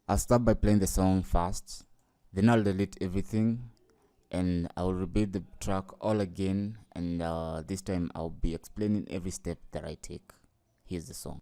I'll start by playing the song first, then I'll delete everything and I'll repeat the track all again, and this time I'll be explaining every step that I take. Here's the song.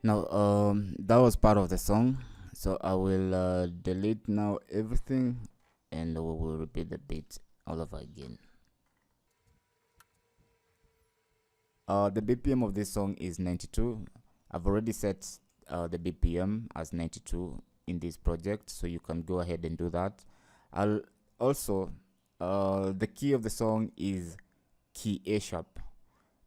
Now, that was part of the song, so I will delete now everything, and we will repeat the beat all over again. The BPM of this song is 92. I've already set the BPM as 92 in this project, so you can go ahead and do that. I'll also, the key of the song is key A sharp,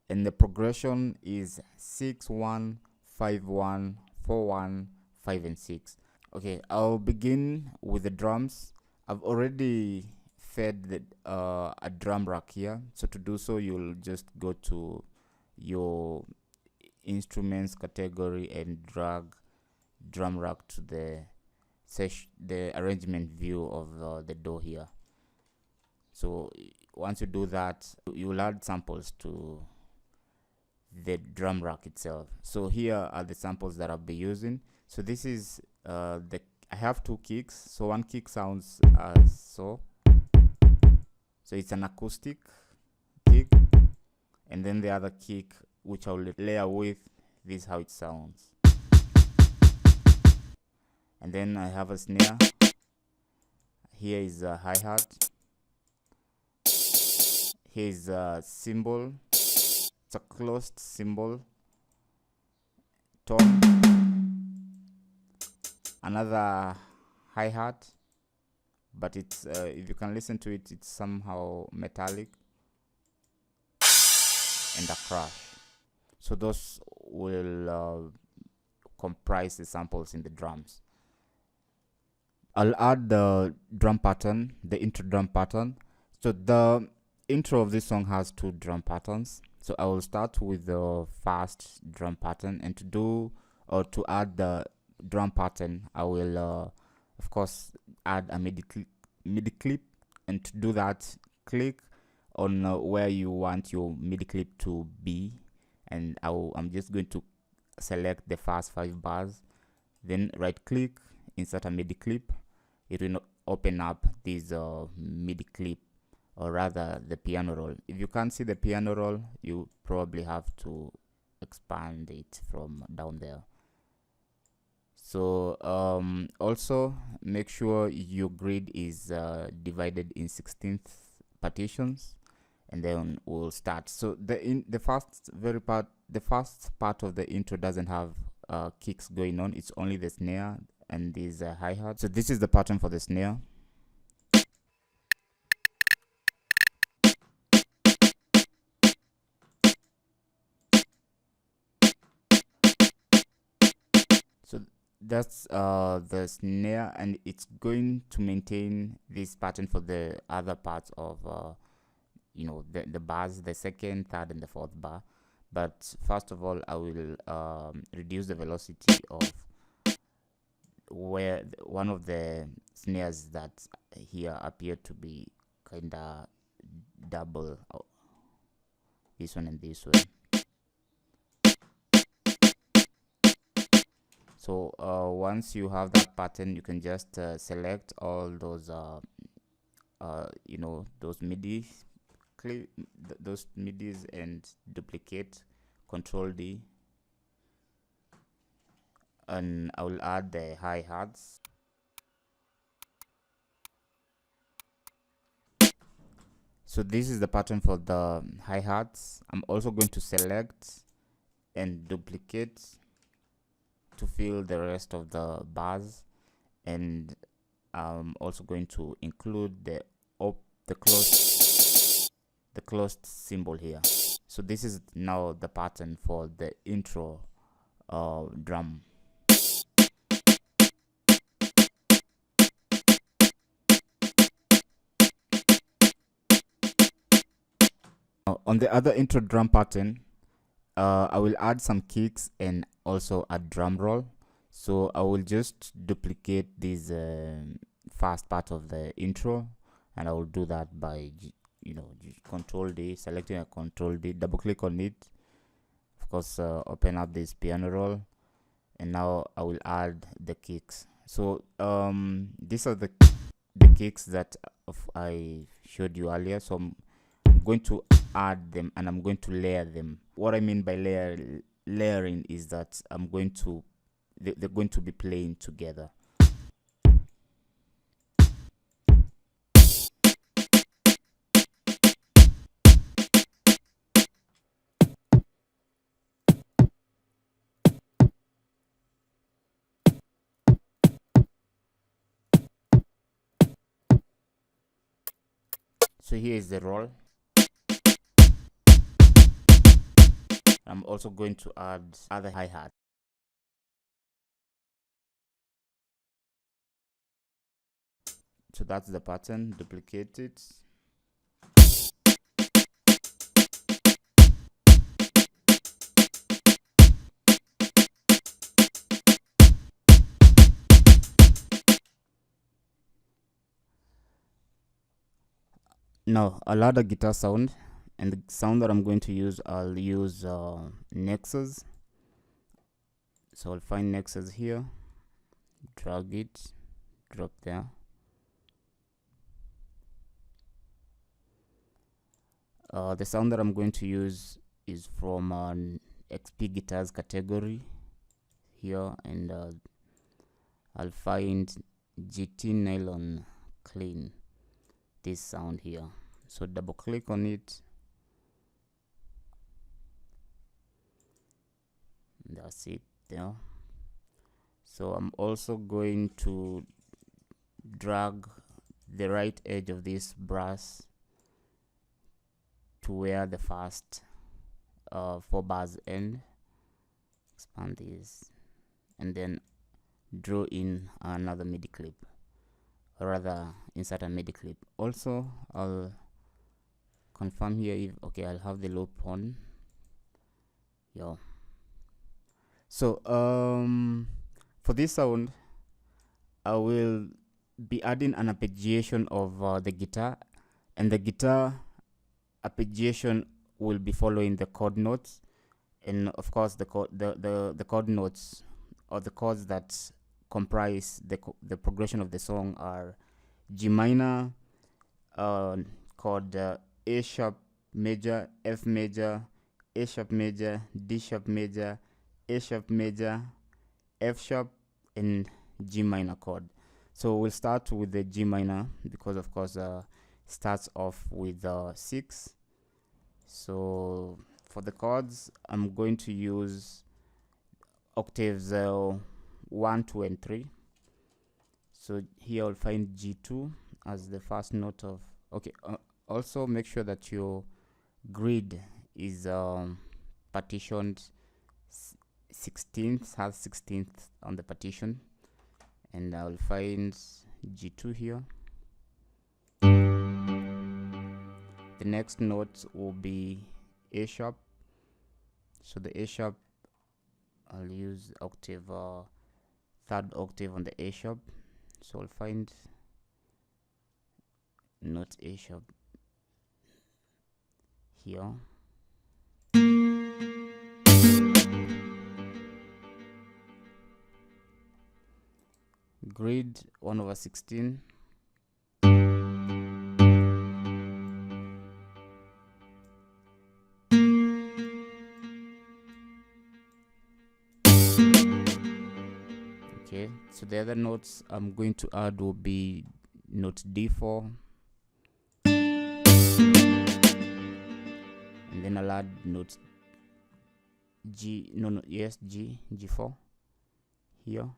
and the progression is 6 1 5 1 4 1 5 and 6. Okay, I'll begin with the drums. I've already fed a drum rack here, so to do so you'll just go to your instruments category and drag drum rack to the arrangement view of the door here. So once you do that, you'll add samples to the drum rack itself. So here are the samples that I'll be using. So this is I have two kicks. So one kick sounds so it's an acoustic kick, and then the other kick, which I'll layer with, this is how it sounds. And then I have a snare. Here is a hi-hat. Here is a cymbal. It's a closed cymbal. Tone. Another hi-hat, but it's if you can listen to it, it's somehow metallic, and a crash. So those will comprise the samples in the drums. I'll add the drum pattern, the intro drum pattern. So the intro of this song has two drum patterns. So I will start with the first drum pattern, and to add the drum pattern, I will of course add a MIDI clip, and to do that, click on where you want your MIDI clip to be, and I'm just going to select the first 5 bars, then right click, insert a MIDI clip. It will open up this MIDI clip, or rather the piano roll. If you can't see the piano roll, you probably have to expand it from down there. So also make sure your grid is divided in 16th partitions, and then we'll start. So the first part of the intro doesn't have kicks going on. It's only the snare and this hi-hat. So this is the pattern for the snare. So that's the snare, and it's going to maintain this pattern for the other parts of the bars, the second, third, and the fourth bar. But first of all, I will reduce the velocity of where one of the snares that here appear to be kinda double, this one and this one. So once you have that pattern, you can just select all those those MIDI those MIDIs and duplicate, Control D, and I will add the hi-hats. So this is the pattern for the hi-hats. I'm also going to select and duplicate to fill the rest of the bars, and I'm also going to include the closed symbol here. So this is now the pattern for the intro drum. Now, on the other intro drum pattern, I will add some kicks and also a drum roll. So I will just duplicate this first part of the intro, and I will do that by Control D, selecting a Control D, double click on it, of course, open up this piano roll, and now I will add the kicks. So these are the kicks that I showed you earlier. So I'm going to add them and I'm going to layer them. What I mean by layering is that they're going to be playing together. So here is the roll. I'm also going to add other hi-hat. So that's the pattern, duplicate it. Now I'll add a guitar sound, and the sound that I'm going to use, I'll use Nexus. So I'll find Nexus here, drag it, drop there. The sound that I'm going to use is from an XP Guitars category here, and I'll find GT Nylon Clean, this sound here. So double click on it. That's it there. So I'm also going to drag the right edge of this brass to where the first 4 bars end. Expand this and then draw in another MIDI clip, or rather insert a MIDI clip. Also, I'll confirm here if I'll have the loop on. So for this sound, I will be adding an arpeggiation of the guitar, and the guitar arpeggiation will be following the chord notes, and of course the chord notes, or the chords that comprise the progression of the song, are G minor, chord A sharp major, F major, A sharp major, D sharp major, A sharp major, F sharp, and G minor chord. So we'll start with the G minor because of course starts off with 6. So for the chords, I'm going to use octaves 1, 2, and 3. So here I'll find G2 as the first note of. Also make sure that your grid is partitioned 16th, has 16th on the partition, and I'll find G2 here. The next note will be A sharp. So the A sharp, I'll use octave, 3rd octave on the A sharp. So I'll find note A sharp here. Grid 1/16. Okay, so the other notes I'm going to add will be note D4, and then I'll add note G4, here,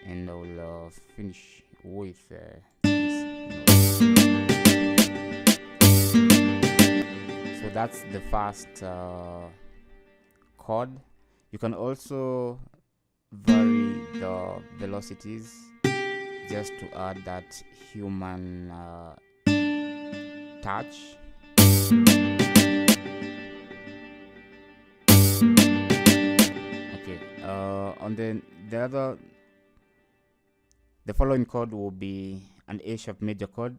and I will finish with this note. So that's the first chord. You can also vary the velocities just to add that human touch. Okay, on the following chord will be an A sharp major chord.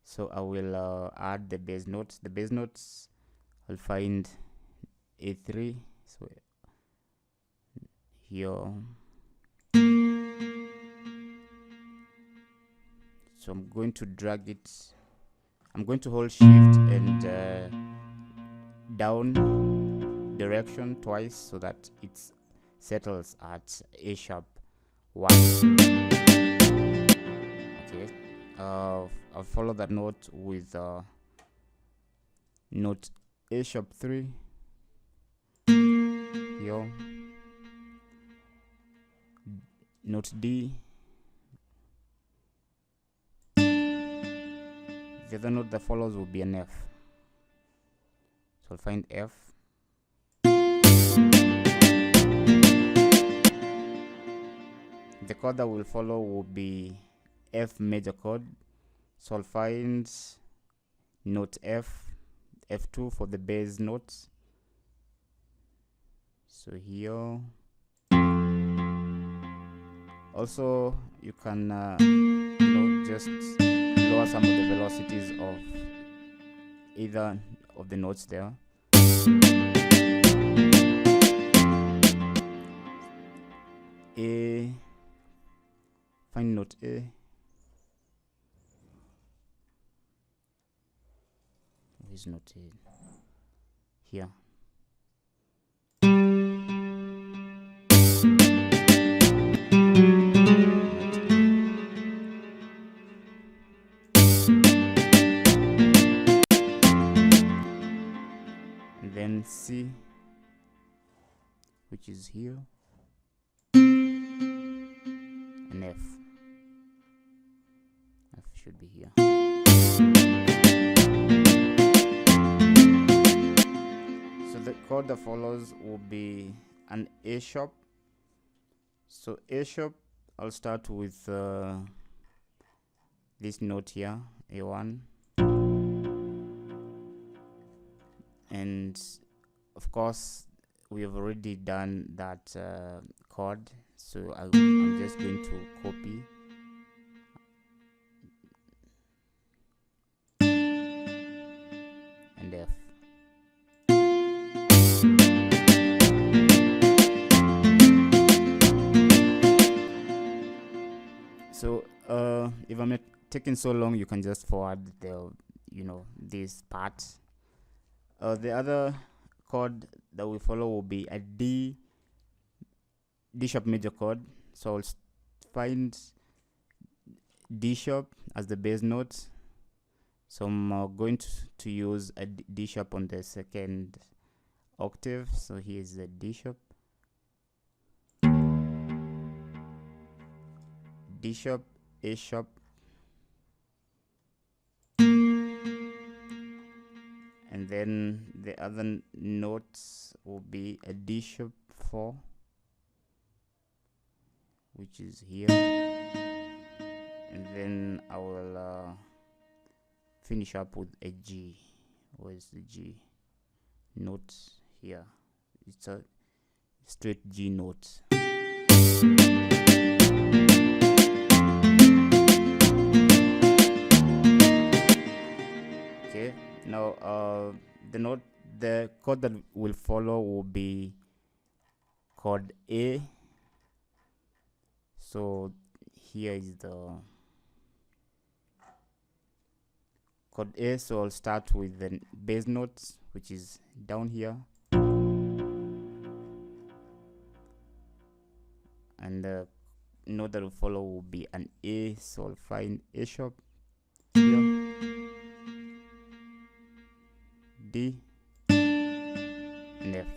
So I will add the bass notes. The bass notes, I'll find A3. So here. So I'm going to drag it. I'm going to hold shift and down direction twice so that it settles at A sharp 1. Okay. I'll follow that note with note A sharp 3 here, note D. The other note that follows will be an F. So I'll find F. The chord that will follow will be F major chord. So I'll find note F, F2 for the bass notes. So here. Also, you can just lower some of the velocities of either of the notes there. A, find note A. Where's note A? Here. Then C, which is here, and F. F should be here. So the chord that follows will be an A sharp. So A sharp, I'll start with this note here, A1. And of course we have already done that chord, so I'm just going to copy and F. So if I'm taking so long, you can just forward the this part. The other chord that we follow will be a D sharp major chord. So I'll find D sharp as the bass note. So I'm going to use a D sharp on the second octave. So here's the D sharp, D sharp, A sharp, and then the other notes will be a D sharp 4, which is here, and then I will finish up with a G. Where's the G note? Here. It's a straight G note. Okay, now the chord that will follow will be chord A. So here is the chord A. So I'll start with the bass notes, which is down here, and the note that will follow will be an A. So I'll find A sharp here, D, and F.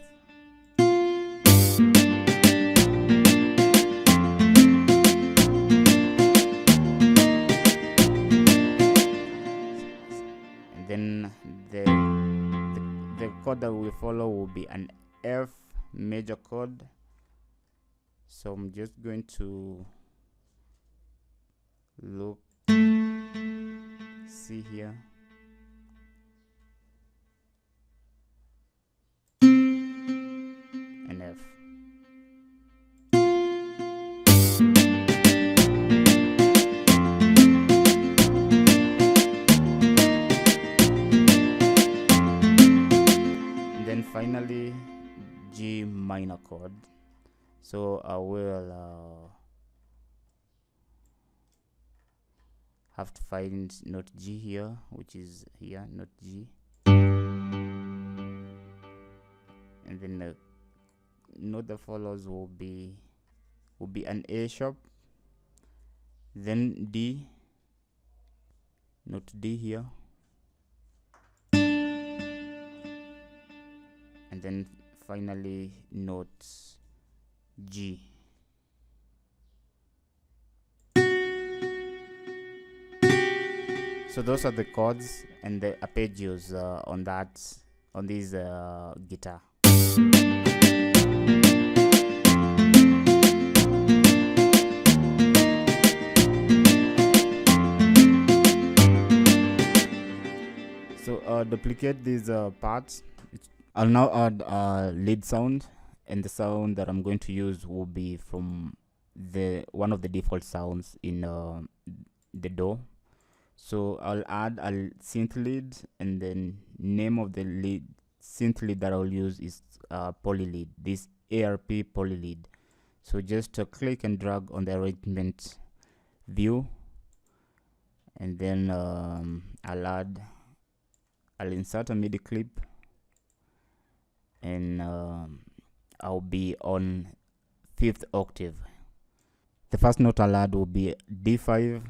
chord that we follow will be an F major chord. So I'm just going to look, see here, an F. And then finally G minor chord. So I will have to find note G here, which is here, note G, and then the note that follows will be an A sharp, then D, note D here, and then finally note G. So those are the chords and the arpeggios on this guitar. So duplicate these parts. I'll now add a lead sound, and the sound that I'm going to use will be from one of the default sounds in the DAW. So I'll add a synth lead, and then name of the lead synth lead that I'll use is polylead, this ARP polylead. So just click and drag on the arrangement view, and then I'll insert a MIDI clip, and I'll be on 5th octave. The first note I'll add will be D5.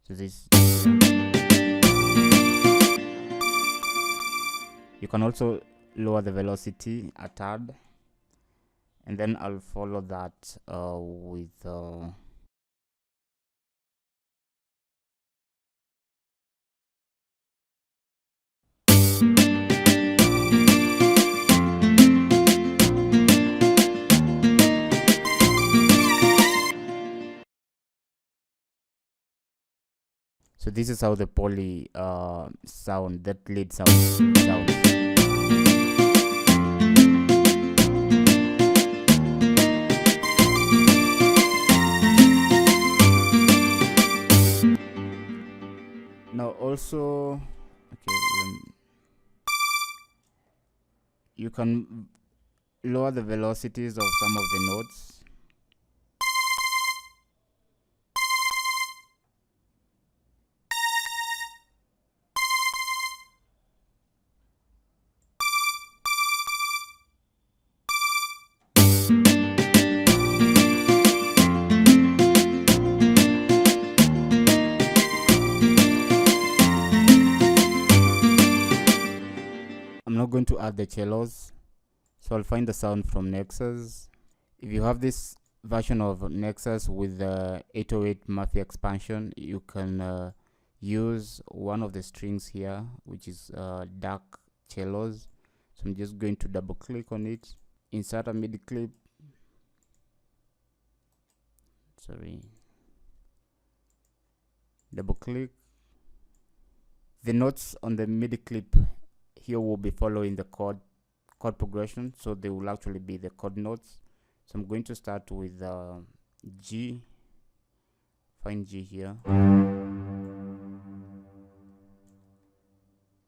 So this, you can also lower the velocity a tad, and then I'll follow that with so this is how the poly sound, that lead sound sounds. Now also, okay, you can lower the velocities of some of the notes. I'm not going to add the cellos, so I'll find the sound from Nexus. If you have this version of Nexus with the 808 Murphy expansion, you can use one of the strings here, which is dark cellos. So I'm just going to double click on it, insert a MIDI clip, double click. The notes on the MIDI clip here will be following the chord progression, so they will actually be the chord notes. So I'm going to start with G, find G here,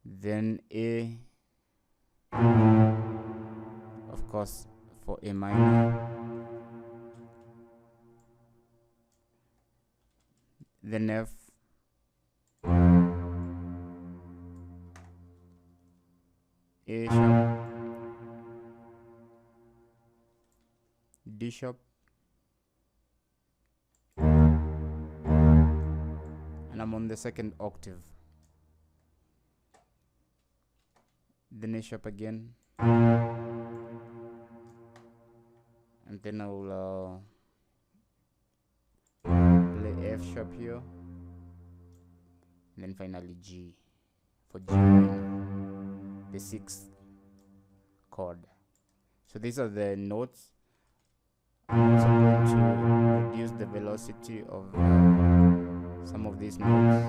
then A, of course for A minor, then F, A sharp, D sharp, and I'm on the 2nd octave. Then A sharp again, and then I'll play F sharp here, and then finally G for G minor, the 6th chord. So these are the notes. I'm also going to reduce the velocity of some of these notes.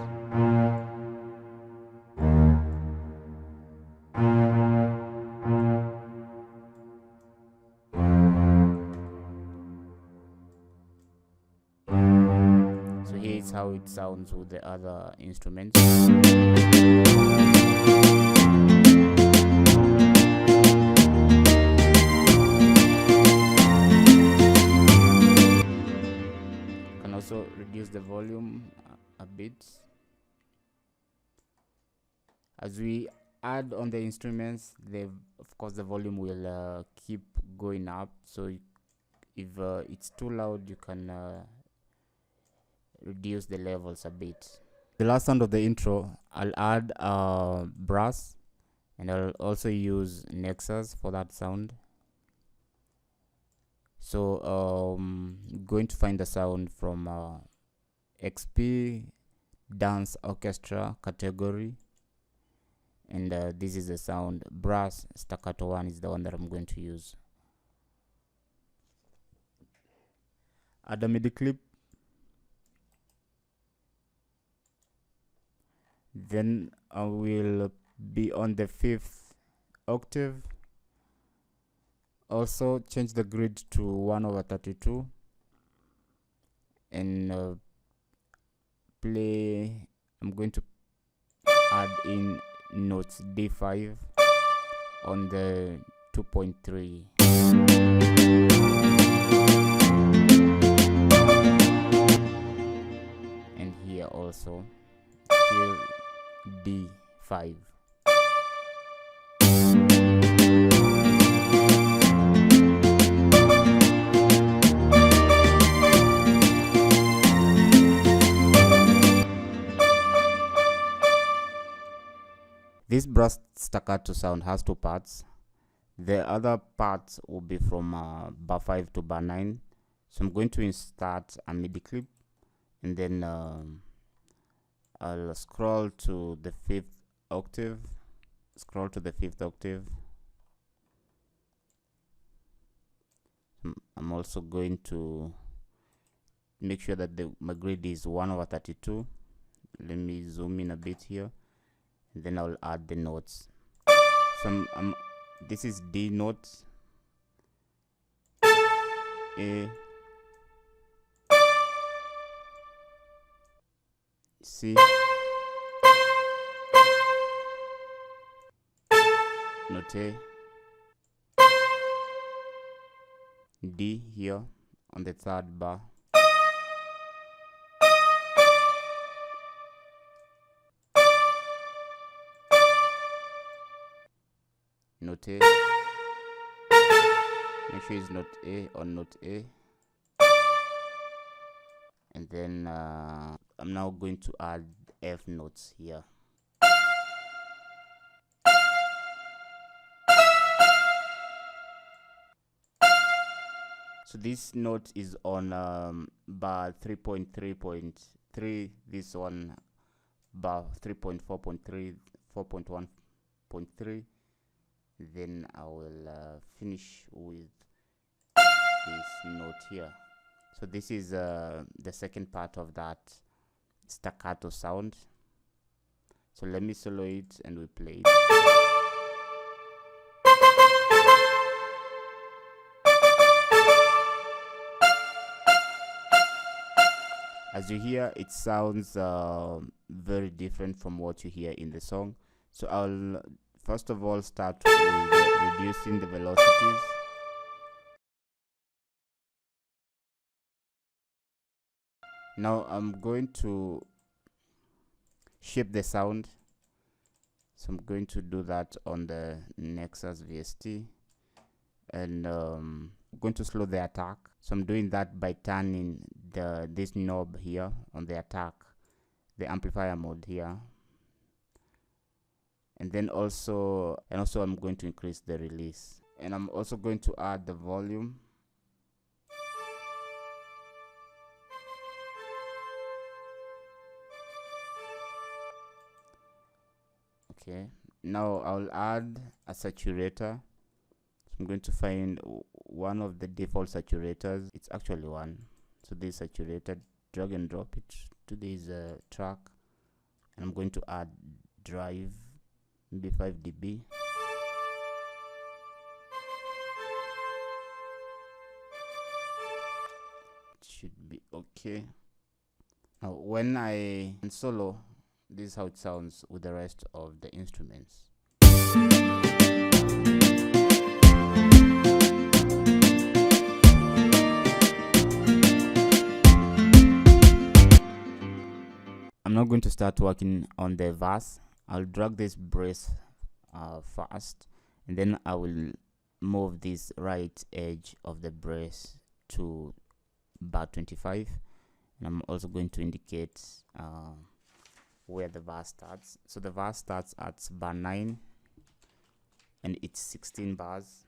So here is how it sounds with the other instruments. Also reduce the volume a bit. As we add on the instruments, of course the volume will keep going up, so if it's too loud, you can reduce the levels a bit. The last sound of the intro, I'll add brass, and I'll also use Nexus for that sound. So going to find the sound from XP Dance Orchestra category, and this is the sound. Brass Staccato 1 is the one that I'm going to use. Add a MIDI clip, then I will be on the 5th octave. Also change the grid to 1/32 and play. I'm going to add in notes D5 on the 2.3. And here also still D5. This brass staccato sound has two parts. The other part will be from bar 5 to bar 9. So I'm going to insert a MIDI clip, and then I'll scroll to the 5th octave. Scroll to the 5th octave. I'm also going to make sure that my grid is 1/32. Let me zoom in a bit here. And then I'll add the notes. So this is D notes, A, C, note A, D here on the 3rd bar, note A, make sure it's note A on note A, and then I'm now going to add F notes here. So this note is on bar 3.3.3, this one bar 3.4.3, 4.1.3. Then I will finish with this note here. So this is the second part of that staccato sound. So let me solo it and we play it. As you hear, it sounds very different from what you hear in the song. So I'll first of all start with reducing the velocities. Now I'm going to shape the sound. So I'm going to do that on the Nexus VST, and I'm going to slow the attack. So I'm doing that by turning this knob here on the attack, the amplifier mode here, and then also I'm going to increase the release, and I'm also going to add the volume. Okay, now I'll add a saturator. So I'm going to find one of the default saturators. It's actually one. So this saturator, drag and drop it to this track, and I'm going to add drive, maybe 5 dB. It should be okay. Now when I solo, this is how it sounds with the rest of the instruments. I'm not going to start working on the verse. I'll drag this brace first, and then I will move this right edge of the brace to bar 25, and I'm also going to indicate where the verse starts. So the verse starts at bar 9 and it's 16 bars.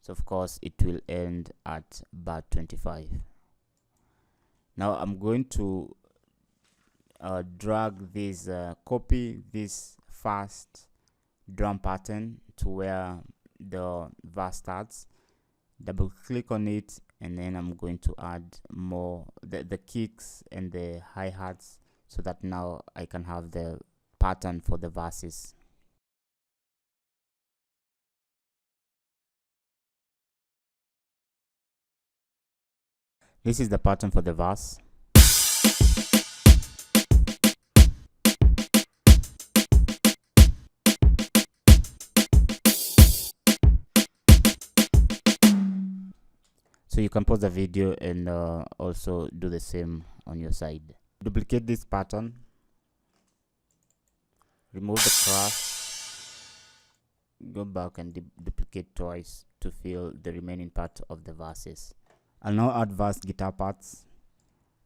So of course it will end at bar 25. Now I'm going to drag this, copy this first drum pattern to where the verse starts, double click on it, and then I'm going to add more the kicks and the hi-hats, so that now I can have the pattern for the verses. This is the pattern for the verse. So you can pause the video and also do the same on your side. Duplicate this pattern, remove the crash, go back and duplicate twice to fill the remaining part of the verses. I'll now add verse guitar parts.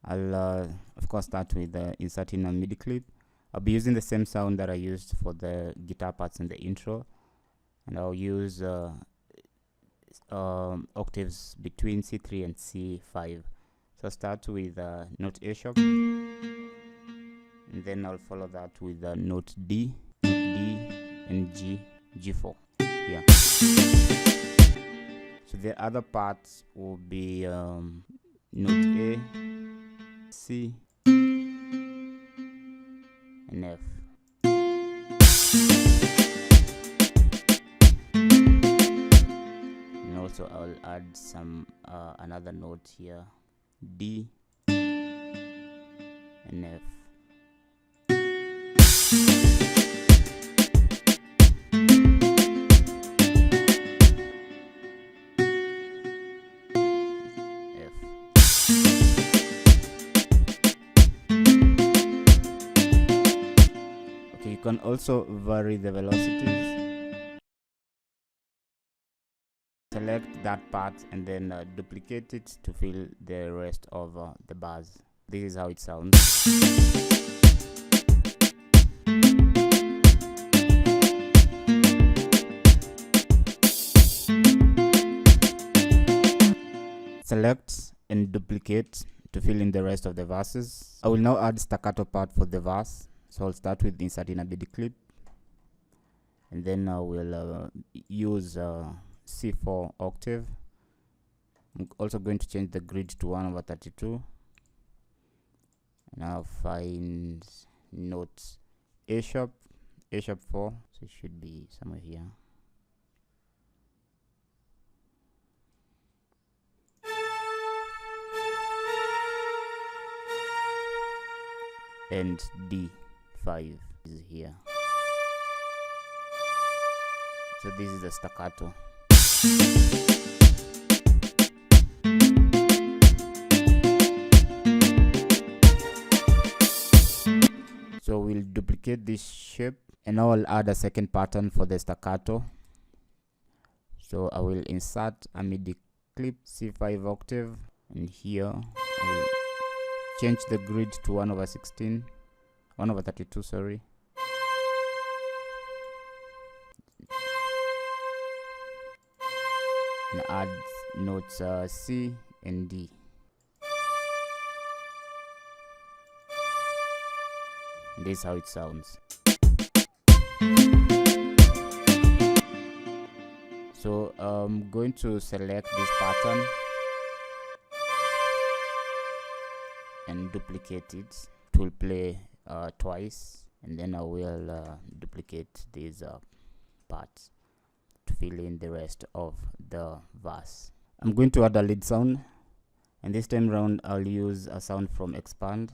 I'll of course start with inserting a MIDI clip. I'll be using the same sound that I used for the guitar parts in the intro, and I'll use octaves between C3 and C5. So I'll start with note A sharp, and then I'll follow that with note D, and G, G4. Yeah. So the other parts will be note A, C, and F. And also I'll add some another note here, D and F. You can also vary the velocities. Select that part and then duplicate it to fill the rest of the bars. This is how it sounds. Select and duplicate to fill in the rest of the verses. I will now add staccato part for the verse. So I'll start with inserting a MIDI clip, and then I will use C4 octave. I'm also going to change the grid to 1/32, and I'll find notes A sharp 4, so it should be somewhere here. And D5 is here. So this is the staccato. So we'll duplicate this shape, and now I'll add a second pattern for the staccato. So I will insert a MIDI clip, C5 octave, and here I will change the grid to 1/32, sorry. And add notes C and D. This is how it sounds. So I'm going to select this pattern and duplicate it. It will play twice, and then I will duplicate these parts to fill in the rest of the verse. I'm going to add a lead sound, and this time around I'll use a sound from expand.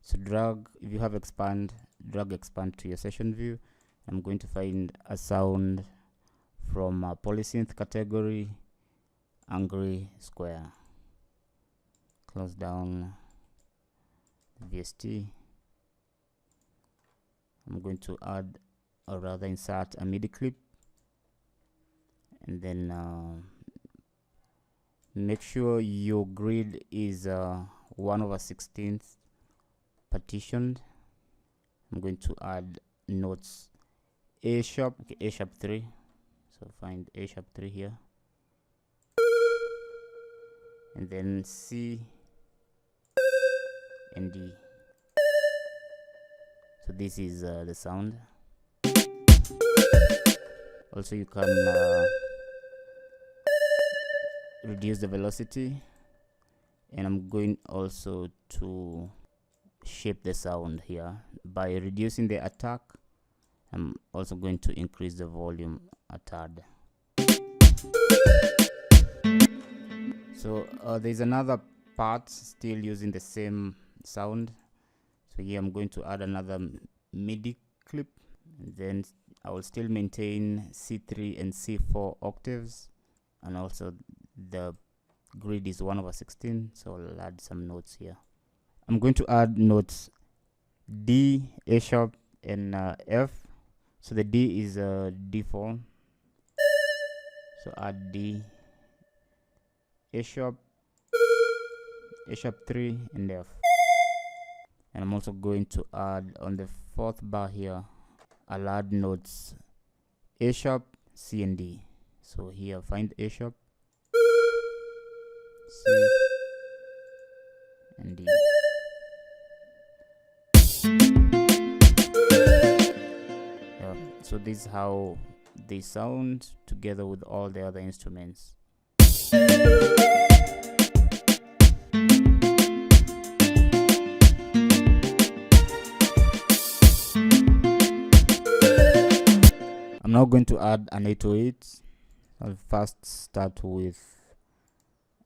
So drag, if you have expand, drag expand to your session view. I'm going to find a sound from a polysynth category, angry square. Close down VST. I'm going to add, or rather insert, a MIDI clip, and then make sure your grid is 1/16 partitioned. I'm going to add notes A sharp, okay, A sharp 3. So find A sharp 3 here, and then C and D. So this is the sound. Also, you can reduce the velocity, and I'm going also to shape the sound here by reducing the attack. I'm also going to increase the volume a tad. So there's another part still using the same sound. So here I'm going to add another MIDI clip, and then I will still maintain C3 and C4 octaves, and also the grid is 1/16, so I'll add some notes here. I'm going to add notes D, A sharp, and F. So the D is D4, so add D, A sharp, A sharp 3, and F. And I'm also going to add on the 4th bar here, I'll add notes A sharp, C, and D. So here find A sharp, C, and D. Yeah, so this is how they sound together with all the other instruments. I'm now going to add an 808. I'll first start with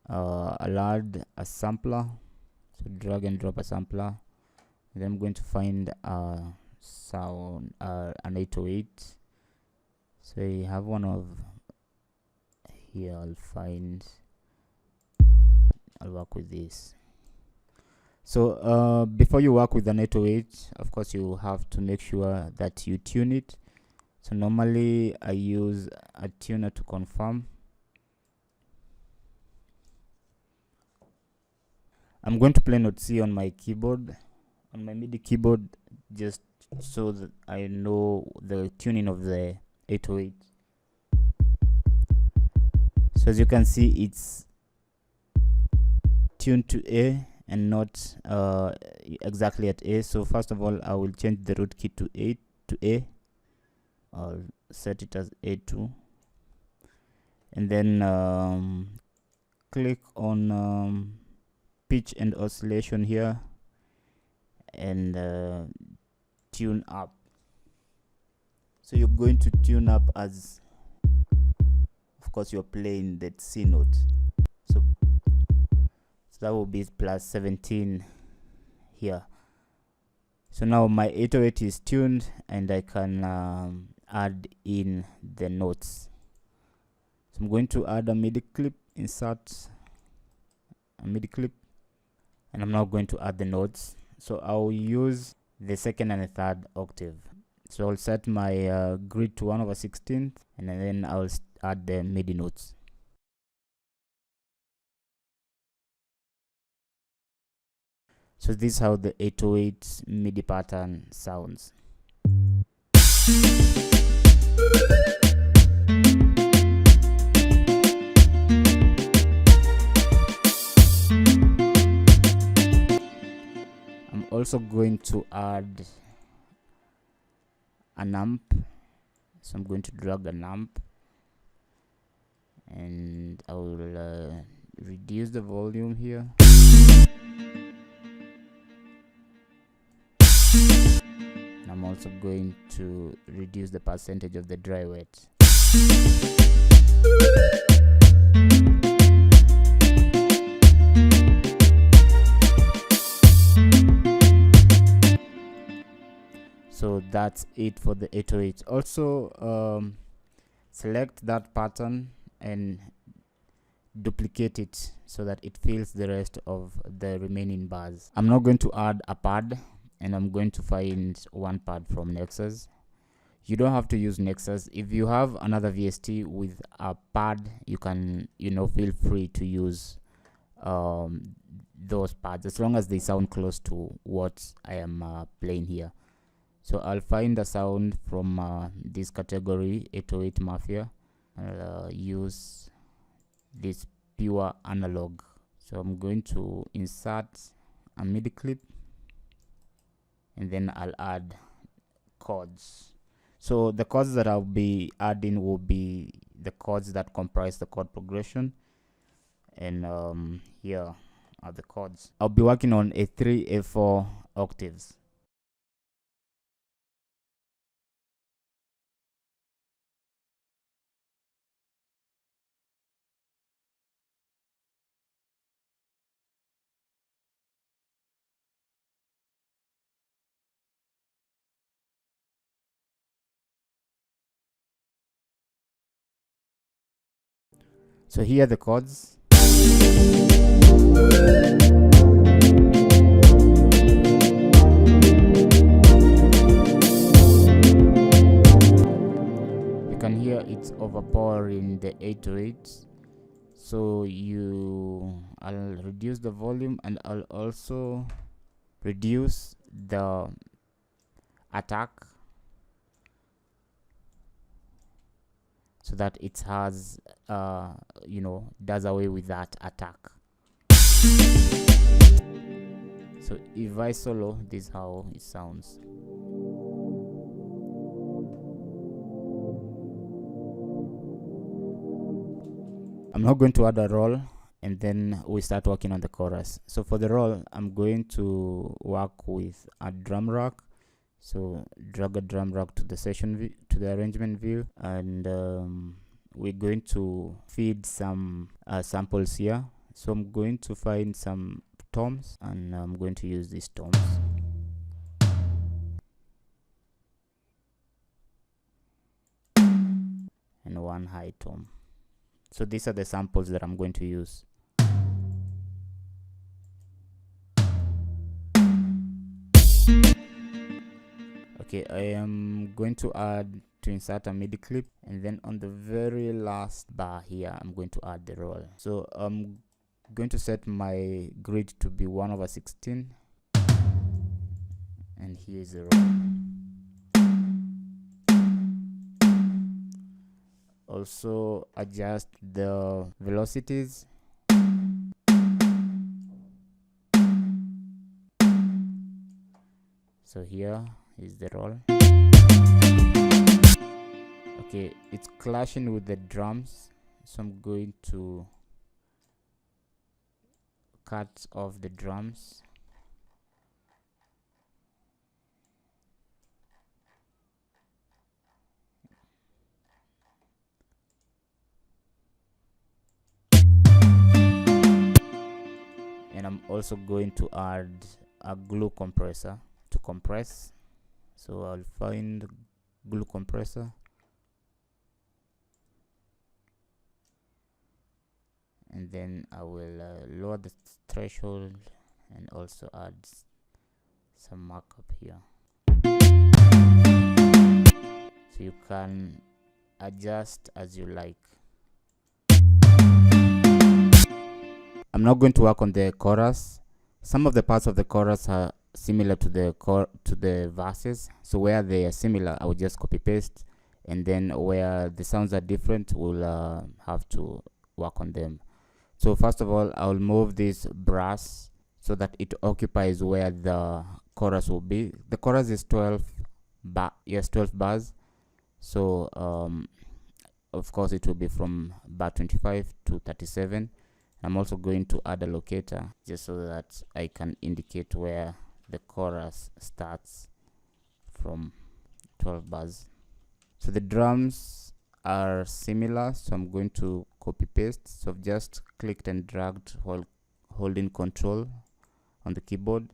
I'll add a sampler, so drag and drop a sampler. And then I'm going to find a sound, an 808. So I have one of here. I'll work with this. So before you work with an 808, of course you have to make sure that you tune it. So normally I use a tuner to confirm. I'm going to play note C on my keyboard, on my MIDI keyboard, just so that I know the tuning of the 808. So as you can see, it's tuned to A and not exactly at A. So first of all, I will change the root key to A. I'll set it as A2, and then click on pitch and oscillation here, and tune up. So you're going to tune up as, of course, you're playing that C note. So that will be plus 17 here. So now my 808 is tuned, and I can add in the notes. So I'm going to add a MIDI clip, insert a MIDI clip, and I'm now going to add the notes. So I'll use the 2nd and the 3rd octave. So I'll set my grid to 1/16, and then I'll add the MIDI notes. So this is how the 808 MIDI pattern sounds. I'm also going to add an amp, so I'm going to drag an amp, and I will reduce the volume here. And I'm also going to reduce the percentage of the dry wet. So that's it for the 808. Also, select that pattern and duplicate it so that it fills the rest of the remaining bars. I'm not going to add a pad, and I'm going to find one pad from Nexus. You don't have to use Nexus. If you have another VST with a pad, you can, feel free to use those pads, as long as they sound close to what I am playing here. So I'll find a sound from this category, 808 Mafia. I'll use this pure analog. So I'm going to insert a MIDI clip, and then I'll add chords. So the chords that I'll be adding will be the chords that comprise the chord progression, and here are the chords. I'll be working on A3, A4 octaves. So here are the chords. You can hear it's overpowering the 808. So I'll reduce the volume, and I'll also reduce the attack, so that it has does away with that attack. So if I solo, this is how it sounds. I'm not going to add a roll, and then we start working on the chorus. So for the roll, I'm going to work with a drum rack. So drag a drum rack to the session view, to the arrangement view, and we're going to feed some samples here. So I'm going to find some toms, and I'm going to use these toms. And one high tom. So these are the samples that I'm going to use. Okay, I am going to insert a MIDI clip, and then on the very last bar here, I'm going to add the roll. So I'm going to set my grid to be 1/16, and here is the roll. Also adjust the velocities. So here is the roll. Okay, it's clashing with the drums, so I'm going to cut off the drums. And I'm also going to add a glue compressor to compress. So I'll find glue compressor, and then I will lower the threshold and also add some markup here. So you can adjust as you like. I'm not going to work on the chorus. Some of the parts of the chorus are similar to the verses, so where they are similar, I will just copy paste, and then where the sounds are different, we'll have to work on them. So first of all, I'll move this brass so that it occupies where the chorus will be. The chorus is 12 12 bars. So of course it will be from bar 25 to 37. I'm also going to add a locator just so that I can indicate where the chorus starts from 12 bars. So the drums are similar, so I'm going to copy paste. So I've just clicked and dragged while holding Control on the keyboard.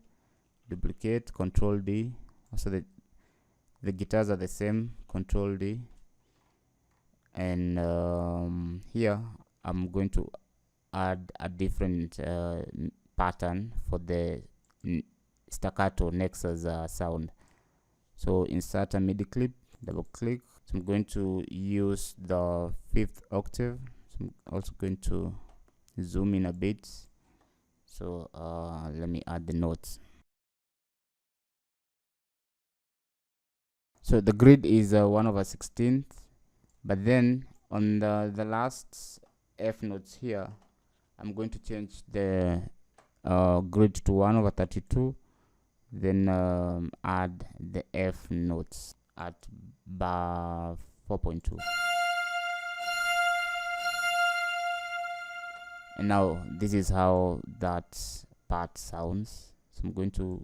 Duplicate, Control D. So the guitars are the same, Control D. And here I'm going to add a different pattern for the staccato Nexus sound. So insert a MIDI clip, double click. So I'm going to use the 5th octave. So I'm also going to zoom in a bit. So let me add the notes. So the grid is 1/16, but then on the last F notes here, I'm going to change the grid to 1/32, then add the F notes at bar 4.2. And now this is how that part sounds. So I'm going to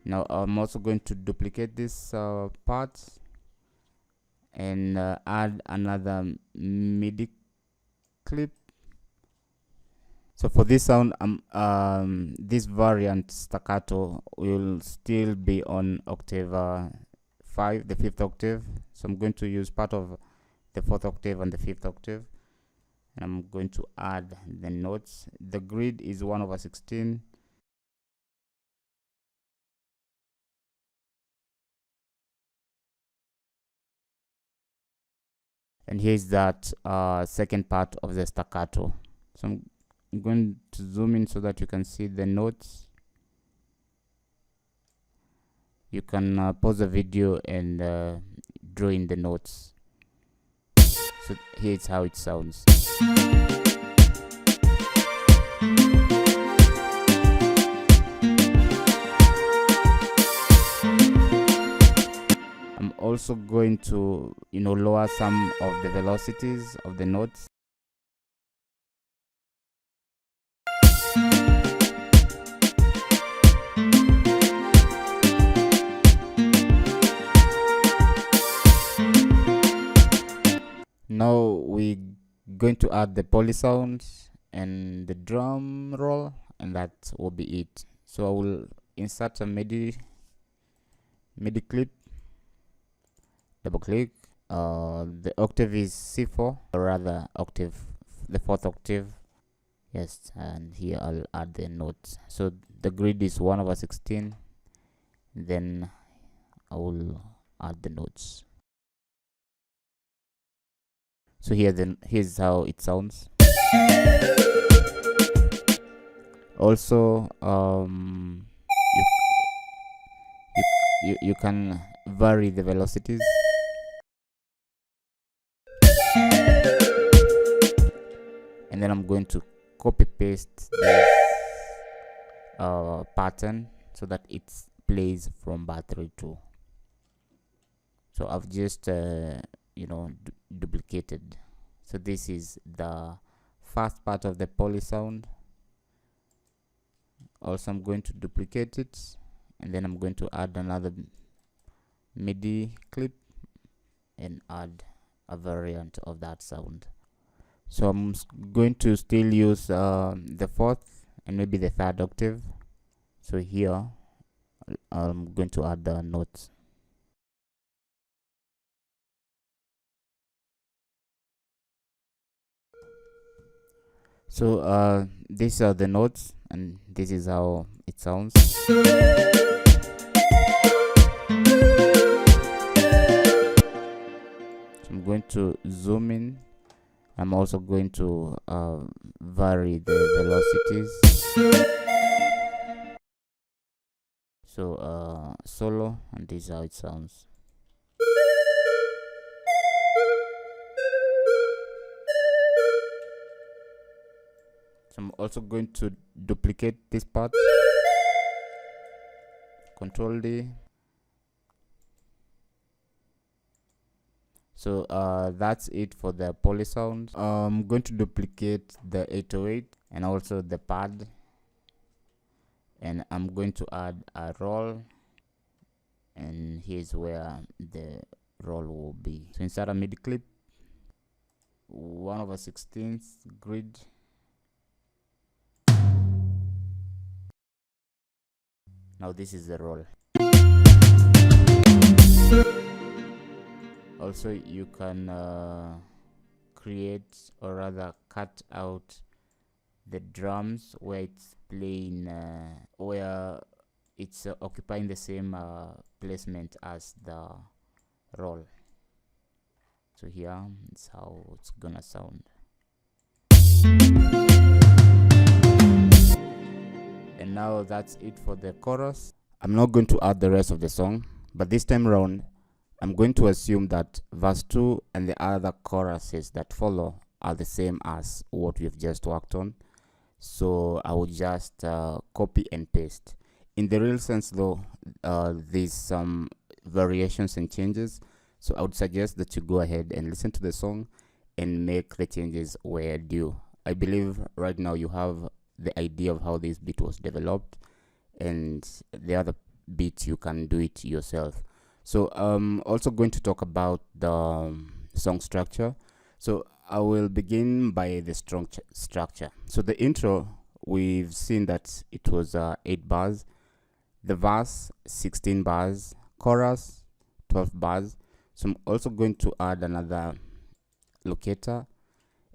now I'm also going to duplicate this part and add another MIDI clip. So for this sound, this variant staccato will still be on octave 5, the 5th octave. So I'm going to use part of the 4th octave and the 5th octave. And I'm going to add the notes. The grid is 1/16. And here's that second part of the staccato. So I'm going to zoom in so that you can see the notes. You can pause the video and draw in the notes. So here's how it sounds. I'm also going to, lower some of the velocities of the notes. Now we're going to add the poly sounds and the drum roll, and that will be it. So I will insert a MIDI clip, double click. The octave is C4, or rather octave, the 4th octave. Yes, and here I'll add the notes. So the grid is 1/16. Then I will add the notes. So here's how it sounds. Also, you can vary the velocities. And then I'm going to copy paste this pattern so that it plays from bar 3-2. So I've just duplicated. So this is the first part of the poly sound. Also I'm going to duplicate it, and then I'm going to add another MIDI clip and add a variant of that sound. So I'm going to still use the 4th and maybe the 3rd octave. So here I'm going to add the notes. So these are the notes, and this is how it sounds. So I'm going to zoom in. I'm also going to vary the velocities. So solo, and this is how it sounds. So I'm also going to duplicate this part, Control D. So that's it for the poly sound. I'm going to duplicate the 808 and also the pad, and I'm going to add a roll, and here's where the roll will be. So inside a MIDI clip, 1/16 grid. Now this is the roll. Also, you can create, or rather cut out, the drums where it's playing, where it's occupying the same placement as the roll. So here is how it's gonna sound. And now that's it for the chorus. I'm not going to add the rest of the song, but this time around I'm going to assume that verse 2 and the other choruses that follow are the same as what we've just worked on. So I will just copy and paste. In the real sense though, there's some variations and changes. So I would suggest that you go ahead and listen to the song and make the changes where due. I believe right now you have the idea of how this beat was developed, and the other beats you can do it yourself. So I'm also going to talk about the song structure. So I will begin by the structure. So the intro, we've seen that it was 8 bars, the verse 16 bars, chorus 12 bars. So I'm also going to add another locator,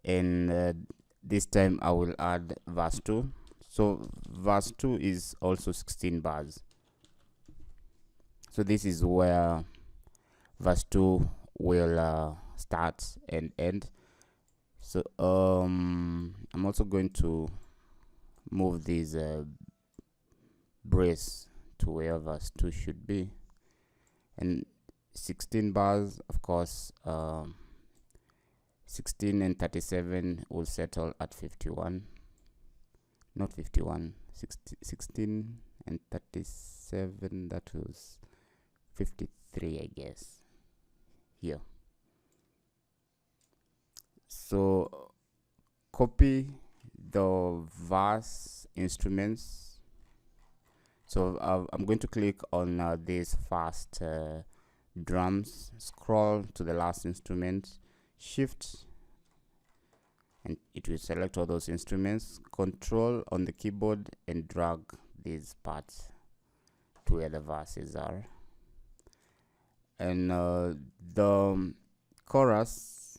and this time I will add verse 2. So verse 2 is also 16 bars. So this is where verse 2 will start and end. So I'm also going to move this brace to where verse 2 should be, and 16 bars, of course. 16 and 37 will settle at 51, not 51, 16 and 37, that was 53, I guess, here. So copy the verse instruments. So I'm going to click on this first drums, scroll to the last instrument, shift, and it will select all those instruments, control on the keyboard, and drag these parts to where the verses are. And the chorus,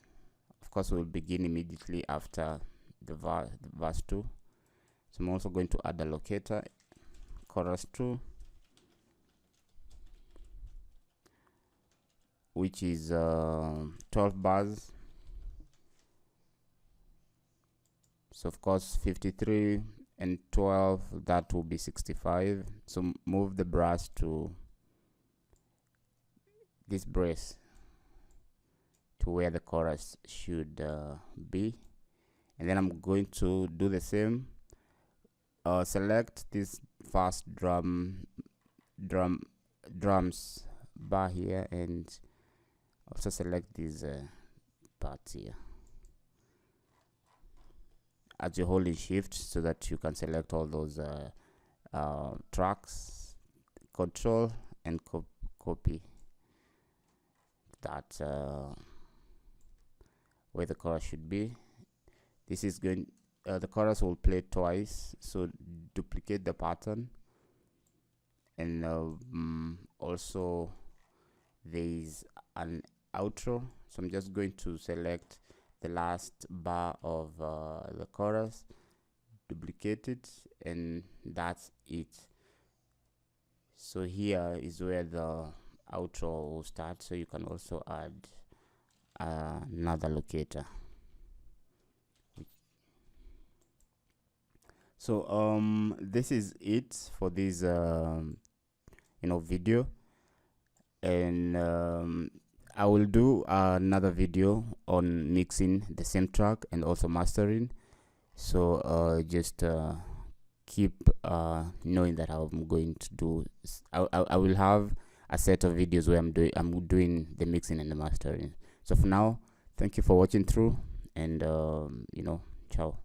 of course, will begin immediately after the verse 2. So I'm also going to add a locator, chorus 2, which is 12 bars. So of course 53 and 12, that will be 65. So move the brass to this brace to where the chorus should be, and then I'm going to do the same. Select this first drums bar here, and also select these parts here as you hold in shift so that you can select all those tracks, control, and copy that where the chorus should be. This is going the chorus will play twice, so duplicate the pattern. And also there is an outro, so I'm just going to select the last bar of the chorus, duplicate it, and that's it. So here is where the outro will start, so you can also add another locator. So this is it for this video, and I will do another video on mixing the same track and also mastering. So just keep knowing that I'm going to do I will have a set of videos where I'm doing the mixing and the mastering. So for now, thank you for watching through, and ciao.